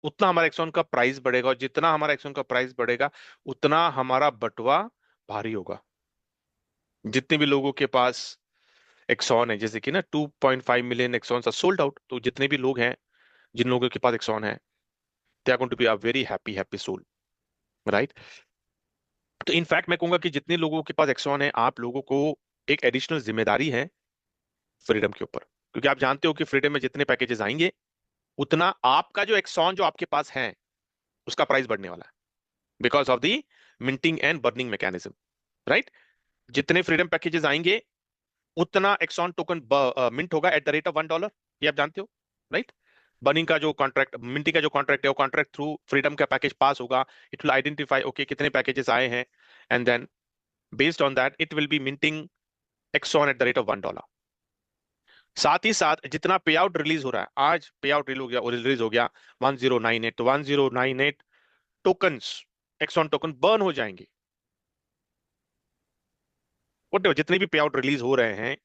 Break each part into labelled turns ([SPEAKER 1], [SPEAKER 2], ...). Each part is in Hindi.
[SPEAKER 1] उतना हमारा एक्सॉन का प्राइस बढ़ेगा, और जितना हमारा एक्सॉन का प्राइस बढ़ेगा उतना हमारा बटवा भारी होगा। जितने भी लोगों के पास एक्सॉन है, जैसे कि ना 2.5 million Axon are sold out, तो जितने भी लोग हैं, जिन लोगों के पास एक्सॉन है, they are going to be a very happy happy soul, right. तो इनफैक्ट मैं कहूंगा कि जितने लोगों के पास एक्सॉन है, आप लोगों को एक एडिशनल जिम्मेदारी है फ्रीडम के ऊपर, क्योंकि आप जानते हो कि फ्रीडम में जितने पैकेजेस आएंगे उतना आपका जो एक्सॉन जो आपके पास है उसका प्राइस बढ़ने वाला है, because of the minting and burning mechanism, right. जितने फ्रीडम पैकेजेस आएंगे उतना एक्सॉन टोकन मिंट होगा एट द रेट ऑफ $1, ये आप जानते हो, राइट। बर्निंग का जो कॉन्ट्रैक्ट, मिंटिंग का जो कॉन्ट्रैक्ट है, वो कॉन्ट्रैक्ट थ्रू फ्रीडम का पैकेज पास होगा। इट विल आइडेंटिफाई ओके कितने पैकेजेस आए हैं, and then based on that it will be minting Axon at the rate of $1। साथ ही साथ जितना पे आउट रिलीज हो रहा है, आज पे आउट रिलीज हो गया 1098, तो 1098 टोकन्स, एक्सॉन टोकन बर्न हो जाएंगे। जितने भी पे आउट रिलीज हो रहे हैं,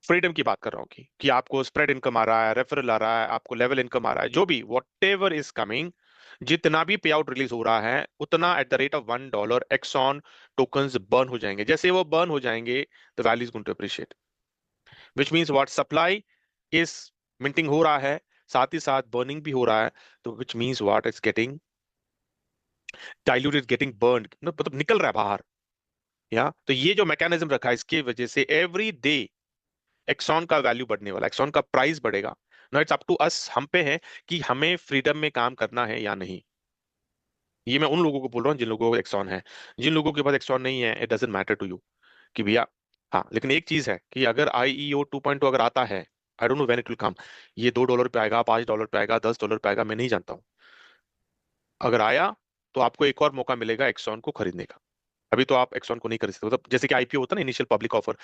[SPEAKER 1] फ्रीडम की बात कर रहा हूँ कि आपको स्प्रेड इनकम आ रहा है, रेफरल आ रहा है, आपको लेवल इनकम आ रहा है, जो भी वॉट एवर इज कमिंग, जितना भी पे आउट रिलीज हो रहा है उतना at the rate of $1 Axon tokens burn हो जाएंगे। जैसे वो बर्न हो जाएंगे, the value is going to appreciate, which means what supply is minting हो रहा है, साथ ही साथ बर्निंग भी हो रहा है, तो विच means what is getting diluted, getting burn, मतलब निकल रहा है बाहर। या तो ये जो मैकेनिज्म रखा है, इसकी वजह से एवरी डे एक्सॉन का वैल्यू बढ़ने वाला, एक्सॉन का प्राइस बढ़ेगा। No, it's up to us, हम पे है कि हमें फ्रीडम में काम करना है या नहीं। ये मैं उन लोगों को बोल रहा हूँ जिन लोगों को एक्सॉन है। जिन लोगों के पास एक्सॉन नहीं है, it doesn't matter to you कि भैया, हाँ, लेकिन एक चीज है कि अगर IEO 2.0 अगर आता है, I don't know when it will come, ये $2 पे आएगा, $5 पे आएगा, $10 पे आएगा, मैं नहीं जानता हूँ। अगर आया तो आपको एक और मौका मिलेगा एक्सॉन को खरीदने का। अभी तो आप एक्सॉन को नहीं खरीद सकते, मतलब जैसे कि आईपीओ होता है ना, इनिशियल पब्लिक ऑफर,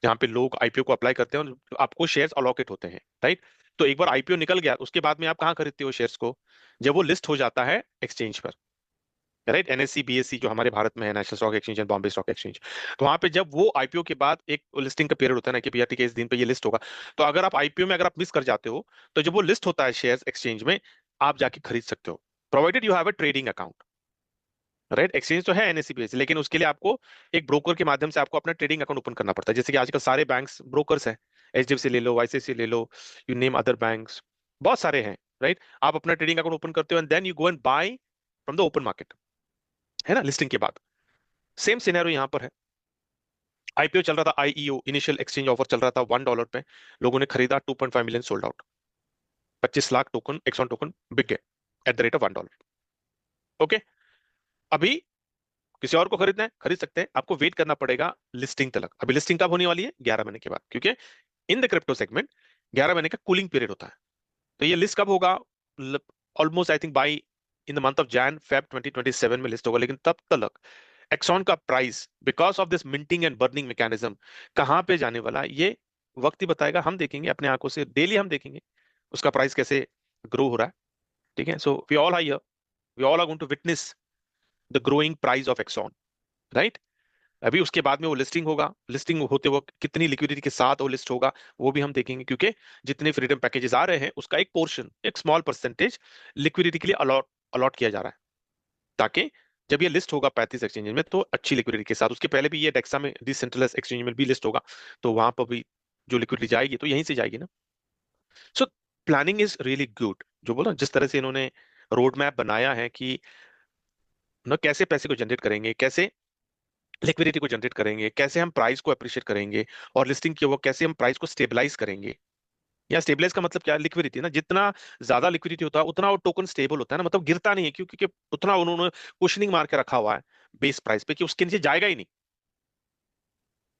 [SPEAKER 1] जहां पे लोग आईपीओ को अप्लाई करते हैं और आपको शेयर्स अलॉकेट होते हैं, राइट। तो एक बार आईपीओ निकल गया, उसके बाद में आप कहाँ खरीदते हो शेयर्स को? जब वो लिस्ट हो जाता है एक्सचेंज पर, राइट। NSE BSE जो हमारे भारत में है, national stock exchange and Bombay stock exchange, तो वहां पे जब वो आईपीओ के बाद एक लिस्टिंग का पीरियड होता है ना कि भैया ठीक है, इस दिन पे ये लिस्ट होगा, तो अगर आप आईपीओ में अगर आप मिस कर जाते हो, तो जब वो लिस्ट होता है शेयर्स एक्सचेंज में, आप जाके खरीद सकते हो, provided you have a trading account, right. Exchange तो है NSE BSE, लेकिन उसके लिए आपको एक ब्रोकर के माध्यम से आपको अपना ट्रेडिंग अकाउंट ओपन करना पड़ता है, जैसे कि आजकल सारे बैंक्स ब्रोकर्स हैं। HDFC ले लो, ICICI ले लो, यू नेम अदर बैंक्स, बहुत सारे हैं, राइट। आप अपना ट्रेडिंग अकाउंट ओपन करते हो and then you go and buy from the open market, है ना, लिस्टिंग के बाद। सेम सिनेरियो यहाँ पर है। आईपीओ चल रहा था, IEO इनिशियल एक्सचेंज ऑफर चल रहा था $1 पे, लोगों ने खरीदा, 2.5 million sold out, 25 lakh token, Axon token बिक गए at the rate of $1। Okay, अभी किसी और को खरीदना है, खरीद सकते हैं, आपको वेट करना पड़ेगा लिस्टिंग तक। अभी लिस्टिंग कब होने वाली है? 11 महीने के बाद, क्योंकि इन द क्रिप्टो सेगमेंट 11 महीने का कूलिंग पीरियड होता है। तो ये लिस्ट कब होगा? Almost I think by in the month of Jan Feb 2027 में लिस्ट होगा, लेकिन तब तक एक्सॉन का price because of this minting and burning mechanism कहाँ पे जाने वाला है, ये वक्त ही बताएगा। हम देखेंगे अपने आंखों से, डेली हम देखेंगे उसका प्राइस कैसे ग्रो हो रहा है, ठीक है। So we all are here, we all are going to witness the growing price of Axon, right. अभी उसके बाद में वो लिस्टिंग होगा, लिस्टिंग होते वक्त कितनी लिक्विडिटी के साथ वो लिस्ट होगा, वो भी हम देखेंगे, क्योंकि जितने फ्रीडम पैकेजेस आ रहे हैं उसका एक पोर्शन, एक स्मॉल परसेंटेज लिक्विडिटी के लिए अलॉट अलॉट किया जा रहा है, ताकि जब ये लिस्ट होगा 35 एक्सचेंज में तो अच्छी लिक्विडिटी के साथ, उसके पहले भी ये डेक्सा में, डिसेंट्रलाइज्ड एक्सचेंज में भी लिस्ट होगा, तो वहां पर भी जो लिक्विडिटी जाएगी तो यहीं से जाएगी ना। So planning is really good, जो बोला जिस तरह से इन्होंने रोड मैप बनाया है कि ना कैसे पैसे को जनरेट करेंगे, कैसे लिक्विडिटी को जनरेट करेंगे, कैसे हम प्राइस को अप्रिशिएट करेंगे, और लिस्टिंग के वो कैसे हम प्राइस को स्टेबलाइज करेंगे। या स्टेबलाइज का मतलब क्या है? लिक्विडिटी ना, जितना ज्यादा लिक्विडिटी होता है उतना वो टोकन स्टेबल होता है ना, मतलब गिरता नहीं है, क्योंकि उतना उन्होंने कुशनिंग मार के रखा हुआ है बेस प्राइस पे कि उसके नीचे जाएगा ही नहीं,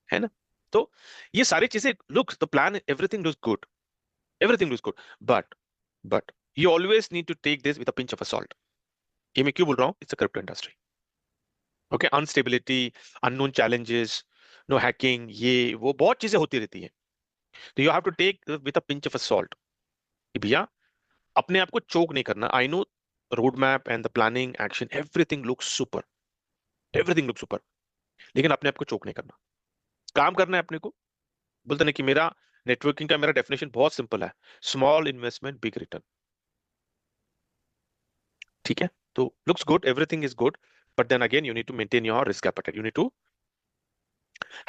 [SPEAKER 1] है ना। तो ये सारी चीजें, look the plan, everything looks good, everything looks good, but but you always need to take this with a pinch of salt. ये मैं क्यों बोल रहा हूँ? It's a crypto industry, okay. Unstability, unknown challenges, no hacking, ये वो बहुत चीजें होती रहती है, तो you have to take with a pinch of salt कि भैया अपने आप को चोक नहीं करना। I know road map and the planning action, everything looks super, everything looks super, लेकिन अपने आप को चोक नहीं करना, काम करना है अपने को। बोलते ना कि मेरा नेटवर्किंग का मेरा डेफिनेशन बहुत सिंपल है, स्मॉल इन्वेस्टमेंट बिग रिटर्न, ठीक है, तो looks good, everything is good, but then again you need to maintain your risk appetite, you need to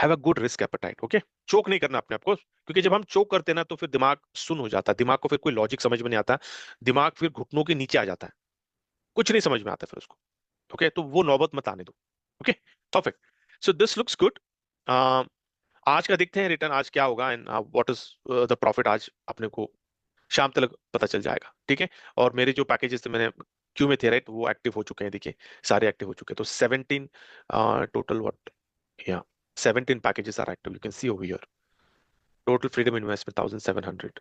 [SPEAKER 1] have a good risk appetite. Okay, choke नहीं करना अपने आप को, क्योंकि जब हम चोक करते हैं ना तो फिर दिमाग सुन हो जाता है, दिमाग को फिर कोई लॉजिक समझ में नहीं आता, दिमाग फिर घुटनों के नीचे आ जाता है, कुछ नहीं समझ में आता फिर उसको। ओके, तो वो नौबत मत आने दो। Okay, perfect, so this looks good. आज का देखते हैं रिटर्न आज क्या होगा, and what is the profit आज अपने को शाम तक पता चल जाएगा, ठीक है। और मेरे जो पैकेजेस थे मैंने क्यू में थे राइट, वो एक्टिव हो चुके हैं, देखिए सारे एक्टिव हो चुके हैं, तो 17 टोटल व्हाट, या 17 packages are active, you can see over here, total freedom investment 1700।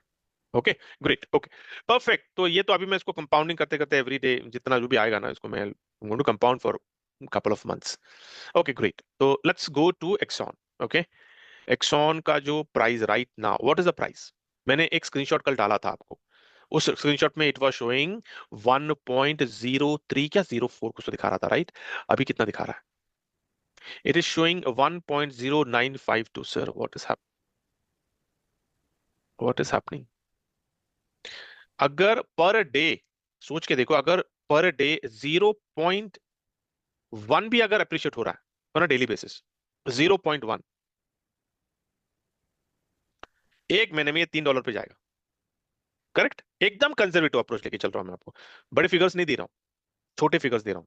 [SPEAKER 1] Okay, great, okay, perfect. तो ये तो अभी मैं इसको कंपाउंडिंग करते करते एवरी डे जितना जो भी आएगा ना, इसको मैं going to compound for couple of months। Okay, great, तो let's go to Exxon. Okay, Exxon का जो price right now, what is the price, मैंने एक स्क्रीनशॉट कल डाला था आपको, उस स्क्रीनशॉट में इट वाज शोइंग 1.03 क्या 04 कुछ तो दिखा रहा था राइट, अभी कितना दिखा रहा है, it is showing 1.0952। Sir what is happening, अगर पर डे सोच के देखो, अगर पर डे 0.1 भी अगर अप्रिशिएट हो रहा है ऑन डेली बेसिस, 0.1, एक महीने में ये $3 पे जाएगा। करेक्ट, एकदम कंजर्वेटिव अप्रोच लेके चल रहा हूं मैं आपको, बड़े फिगर्स नहीं दे रहा हूं, छोटे फिगर्स दे रहा हूं।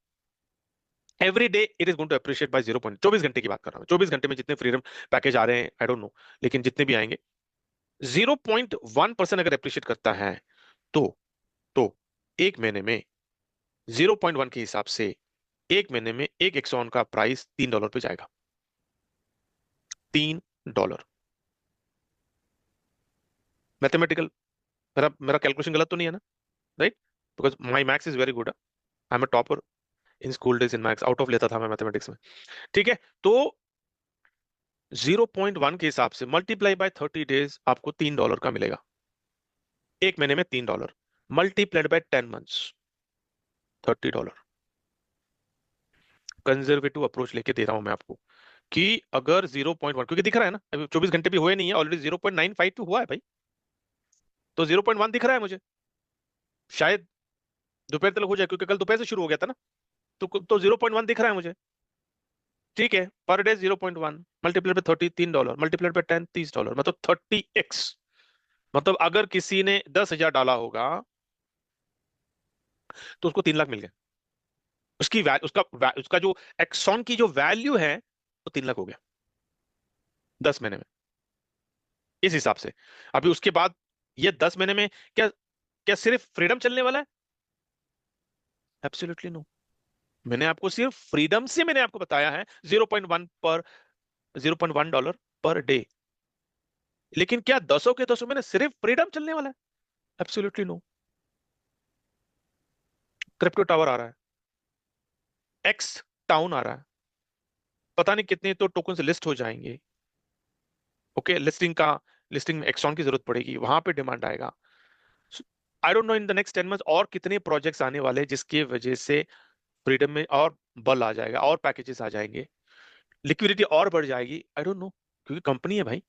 [SPEAKER 1] Every day it is going to appreciate by 24 घंटे की बात कर रहा हूं, 24 घंटे में जितने फ्रीडम पैकेज आ रहे हैं आई डोंट नो, लेकिन जितने भी आएंगे 0.1% अगर अप्रिशिएट करता है तो तो एक महीने में 0.1 के हिसाब से एक महीने में एक एक्सॉन का प्राइस $3 पे जाएगा, $3। मैथमेटिकल, मेरा मेरा कैलकुलेशन गलत तो नहीं है ना, right, because my maths is very good, I am a topper in school days in maths, out of लेता था मैं मैथमेटिक्स में, ठीक है। तो 0.1 के हिसाब से मल्टीप्लाई बाय 30 डेज आपको $3 का मिलेगा, एक महीने में $3 multiplied by 10 months, $30। Conservative approach लेके दे रहा हूं मैं आपको कि अगर 0.1, क्योंकि दिख रहा है ना अभी 24 घंटे भी हुए नहीं है, ऑलरेडी 0.952 हुआ है भाई, तो 0.1 दिख रहा है मुझे, शायद दोपहर तक हो जाए, क्योंकि कल दोपहर से शुरू हो गया था ना, तो 0.1 दिख रहा है मुझे, ठीक है। Per day 0.1 multiplied by 30, $3 multiplied by 10, $30, मतलब 30x, मतलब अगर किसी ने 10,000 डाला होगा तो उसको 3 लाख मिल गए, उसकी उसका जो एक्सॉन की जो वैल्यू है वो 3 लाख हो गया 10 महीने में, इस हिसाब से। अभी उसके बाद ये 10 महीने में क्या क्या सिर्फ फ्रीडम चलने वाला है? एब्सोल्युटली नो, मैंने आपको सिर्फ फ्रीडम से मैंने आपको बताया है 0.1 पर डे, लेकिन क्या दसों के दसों में सिर्फ फ्रीडम चलने वाला है? एब्सोल्युटली नो, क्रिप्टो टावर आ रहा है, एक्स टाउन आ रहा है, पता नहीं कितने तो टोकन लिस्ट हो जाएंगे। ओके, लिस्टिंग में एक्सॉन की जरूरत पड़ेगी, वहां पे डिमांड आएगा। I don't know in the next 10 months और कितने प्रोजेक्ट्स आने वाले हैं जिसकी वजह से फ्रीडम में और बल आ जाएगा और पैकेजेस आ जाएंगे, लिक्विडिटी और बढ़ जाएगी, आई डोंट नो, क्योंकि कंपनी है भाई,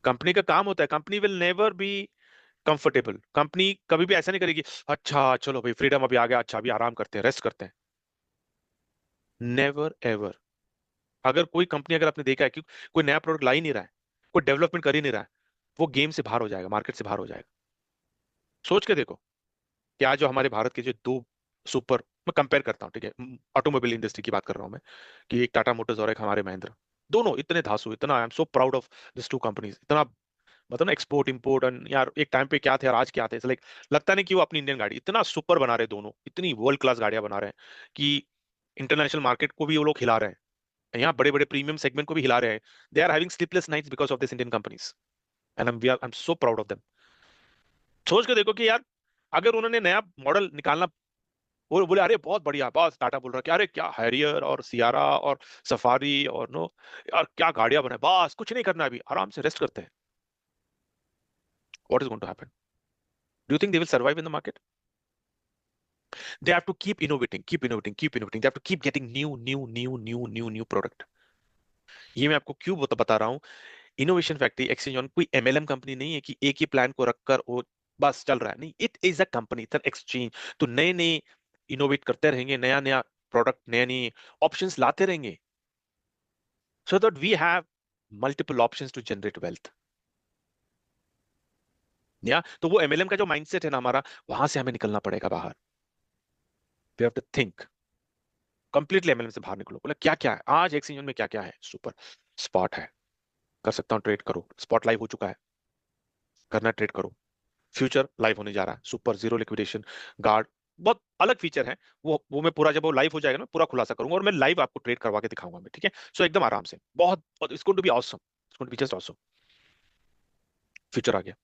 [SPEAKER 1] कंपनी का काम होता है, company will never be comfortable, company कभी भी ऐसा नहीं करेगी अच्छा चलो भाई फ्रीडम अभी आ गया, अच्छा अभी आराम करते हैं, रेस्ट करते हैं, नेवर एवर। अगर कोई कंपनी, अगर आपने देखा है कि कोई नया प्रोडक्ट ला ही नहीं रहा है, कोई डेवलपमेंट कर ही नहीं रहा है, वो गेम से बाहर हो जाएगा, मार्केट से बाहर हो जाएगा। सोच के देखो कि आज जो हमारे भारत के जो दो सुपर, मैं कंपेयर करता हूँ ठीक है, ऑटोमोबाइल इंडस्ट्री की बात कर रहा हूँ मैं, कि एक टाटा मोटर्स और एक हमारे महिंद्रा, दोनों इतने धांसू, इतना I am so proud of this two companies, इतना मतलब ना एक्सपोर्ट इंपोर्ट, एंड यार एक टाइम पे क्या थे और आज क्या थे, लाइक लगता नहीं कि वो अपनी इंडियन गाड़ी इतना सुपर बना रहे, दोनों इतनी वर्ल्ड क्लास गाड़ियां बना रहे हैं कि इंटरनेशनल मार्केट को भी वो लोग हिला रहे हैं, यहाँ बड़े बड़े प्रीमियम सेगमेंट को भी हिला रहे हैं, they are having sleepless nights because of this Indian companies, and I am so proud of them. सोच के देखो कि यार अगर उन्होंने नया मॉडल निकालना, वो बोले अरे बहुत बढ़िया बॉस, टाटा बोल रहा है कि अरे क्या हैरियर और सियारा और सफारी और नो यार क्या गाड़ियां बनाए, बस कुछ नहीं करना, अभी आराम से रेस्ट करते हैं, what is going to happen? Do you think they will survive in the market? They have to keep innovating, keep innovating, keep innovating. They have to keep getting new product. ये मैं आपको क्यों बता रहा हूँ, इनोवेशन फैक्ट्री एक्सचेंज ऑन कोई एमएलएम कंपनी नहीं है कि एक ही प्लान को रखकर वो बस चल रहा है, नहीं, it is a company, it's an exchange. तो नए नए इनोवेट करते रहेंगे, नया नया प्रोडक्ट, नए नए ऑप्शंस लाते रहेंगे, so that we have multiple options to generate wealth। या तो वो एमएलएम का जो माइंडसेट है ना हमारा, वहां से हमें निकलना पड़ेगा बाहर। We have to think completely MLM से बाहर निकलो, बोले क्या क्या है आज एक्सचेंज में, क्या क्या है, सुपर स्पॉट है, कर सकता हूँ ट्रेड, करो, स्पॉट लाइव हो चुका है, करना ट्रेड करो। फ्यूचर लाइव होने जा रहा है, सुपर, जीरो लिक्विडेशन गार्ड, बहुत अलग फीचर है। वो मैं पूरा, जब वो लाइव हो जाएगा ना, पूरा खुलासा करूंगा और मैं लाइव आपको ट्रेड करवा के दिखाऊंगा मैं, ठीक है? सो एकदम आराम से, बहुत it's going to be awesome, it's going to be just awesome. Future आ गया,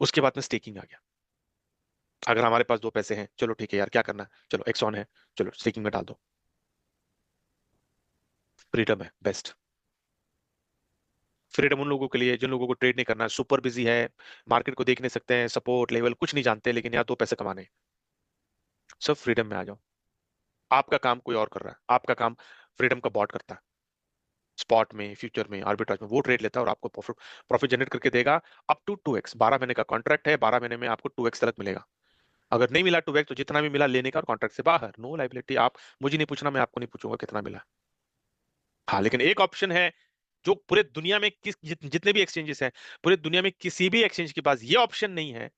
[SPEAKER 1] उसके बाद में स्टेकिंग आ गया। अगर हमारे पास दो पैसे हैं, चलो ठीक है यार, क्या करना है, चलो एक्सॉन है, चलो स्टेकिंग में डाल दो। फ्रीडम है बेस्ट। फ्रीडम उन लोगों के लिए जिन लोगों को ट्रेड नहीं करना है, सुपर बिजी है, मार्केट को देख नहीं सकते हैं, सपोर्ट लेवल कुछ नहीं जानते, लेकिन यार दो पैसे कमाने हैं। सब फ्रीडम में आ जाओ। आपका काम कोई और कर रहा है, आपका काम फ्रीडम का बॉट करता है। स्पॉट में, फ्यूचर में, आर्बिट्राज में वो ट्रेड लेता है और आपको प्रॉफिट प्रॉफिट जनरेट करके देगा। अप टू 2x, 12 महीने का कॉन्ट्रैक्ट है, 12 महीने में आपको 2x तक मिलेगा। अगर नहीं मिला 2x, तो जितना भी मिला लेने का और कॉन्ट्रैक्ट से बाहर, नो लाइबिलिटी। आप मुझे नहीं पूछना, मैं आपको नहीं पूछूंगा कितना मिला। हाँ, लेकिन एक ऑप्शन है जो पूरे दुनिया में जितने भी एक्सचेंजेस हैं, पूरे दुनिया में किसी भी एक्सचेंज के पास ये ऑप्शन नहीं है,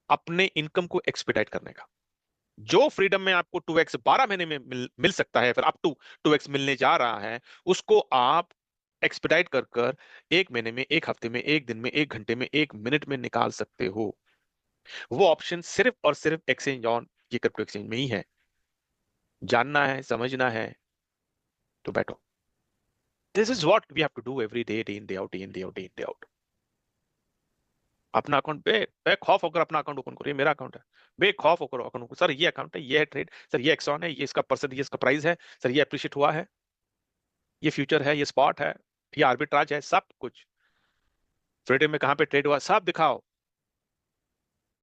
[SPEAKER 1] अपने इनकम को एक्सपेडाइट करने का। जो फ्रीडम में आपको 2x 12 महीने में मिल सकता है, फिर अप टू 2x मिलने जा रहा है, उसको आप एक्सपेडाइट कर कर 1 महीने में, 1 हफ्ते में, 1 दिन में, 1 घंटे में, 1 मिनट में निकाल सकते हो। वो ऑप्शन सिर्फ और सिर्फ एक्सचेंज ऑन ये क्रिप्टो एक्सचेंज में ही है। जानना है, समझना है, तो बैठो। This is what we have to do every day, day in day out, day in day out, day in day out. अपना अकाउंट बेखौफ होकर अपना अकाउंट ओपन करो, ये मेरा अकाउंट है, बेखौफ होकर अकाउंट ओपन, सर ये अकाउंट है, ये है ट्रेड, सर ये एक्सॉन है, ये इसका परसेंट, ये इसका प्राइस है, सर ये अप्रिशिएट हुआ है, ये फ्यूचर है, ये स्पॉट है, ये आर्बिट्राज है, सब कुछ फ्रीडम में कहाँ पे ट्रेड हुआ सब दिखाओ।